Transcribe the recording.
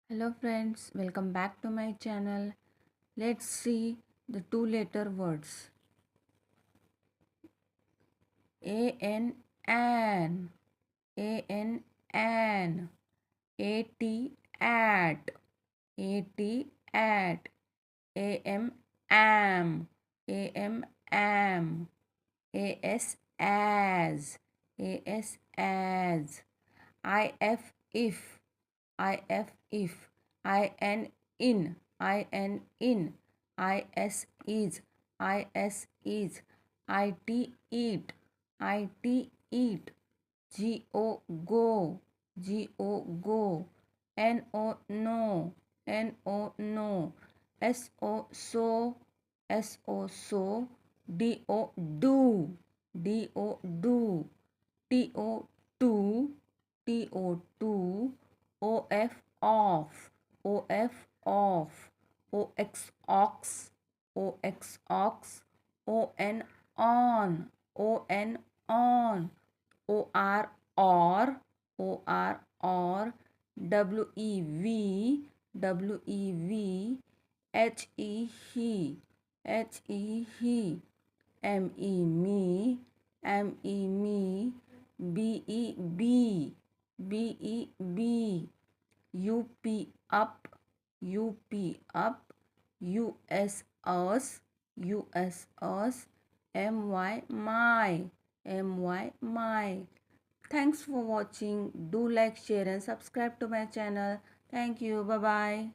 Hello friends, welcome back to my channel. Let's see the two letter words. A-N, an, A-N, an, A-T, at, A-T, at, A-M, am, A-M, am, A-S, as, A-S, as, I-F, if, I-N, in, I-S, is, I-T, eat, G-O, go, N-O, no, S-O, so, D-O, do, T-O, two, T-O, O-F, off, O-X, O-N, on, O-R, W-E-V, He, M-E, B-E-B, U-P, U-S, M-Y, my. Thanks for watching. Do like, share and subscribe to my channel. Thank you. Bye-bye.